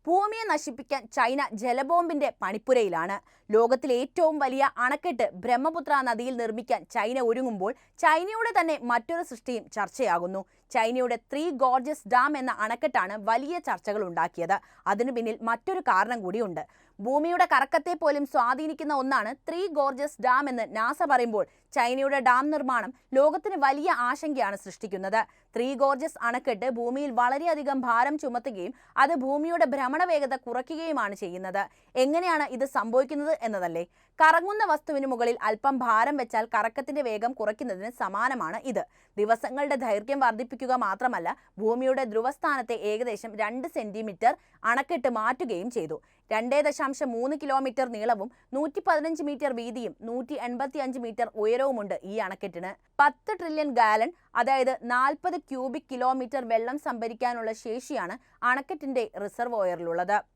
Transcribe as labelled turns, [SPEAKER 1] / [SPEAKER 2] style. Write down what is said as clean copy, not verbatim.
[SPEAKER 1] ഭൂമിയെ നശിപ്പിക്കാൻ ചൈന ജലബോംബിന്റെ പണിപ്പുരയിലാണ്. ലോകത്തിലെ ഏറ്റവും വലിയ അണക്കെട്ട് ബ്രഹ്മപുത്ര നദിയിൽ നിർമ്മിക്കാൻ ചൈന ഒരുങ്ങുമ്പോൾ ചൈനയുടെ തന്നെ മറ്റൊരു സൃഷ്ടിയും ചർച്ചയാകുന്നു. ചൈനയുടെ ത്രീ ഗോർജസ് ഡാം എന്ന അണക്കെട്ടാണ് വലിയ ചർച്ചകൾ ഉണ്ടാക്കിയത്. അതിനു പിന്നിൽ മറ്റൊരു കാരണം കൂടിയുണ്ട്. ഭൂമിയുടെ കറക്കത്തെ പോലും സ്വാധീനിക്കുന്ന ഒന്നാണ് ത്രീ ഗോർജസ് ഡാം എന്ന് നാസ പറയുമ്പോൾ ചൈനയുടെ ഡാം നിർമ്മാണം ലോകത്തിന് വലിയ ആശങ്കയാണ് സൃഷ്ടിക്കുന്നത്. ത്രീ ഗോർജസ് അണക്കെട്ട് ഭൂമിയിൽ വളരെയധികം ഭാരം ചുമത്തുകയും അത് ഭൂമിയുടെ ഭ്രമണ വേഗത കുറയ്ക്കുകയുമാണ് ചെയ്യുന്നത്. എങ്ങനെയാണ് ഇത് സംഭവിക്കുന്നത് എന്നതല്ലേ? കറങ്ങുന്ന വസ്തുവിന് മുകളിൽ അല്പം ഭാരം വെച്ചാൽ കറക്കത്തിന്റെ വേഗം കുറയ്ക്കുന്നതിന് സമാനമാണ് ഇത്. ദിവസങ്ങളുടെ ദൈർഘ്യം വർദ്ധിപ്പിക്കുക മാത്രമല്ല, ഭൂമിയുടെ ധ്രുവസ്ഥാനത്തെ ഏകദേശം 2 സെന്റിമീറ്റർ അണക്കെട്ട് മാറ്റുകയും ചെയ്തു. 2.3 കിലോമീറ്റർ നീളവും 115 മീറ്റർ വീതിയും 185 മീറ്റർ ഉയരവുമുണ്ട് ഈ അണക്കെട്ടിന്. 10 ട്രില്യൺ ഗാലൺ, അതായത് 40 ക്യൂബിക് കിലോമീറ്റർ വെള്ളം സംഭരിക്കാനുള്ള ശേഷിയാണ് അണക്കെട്ടിന്റെ റിസർവോയറിലുള്ളത്.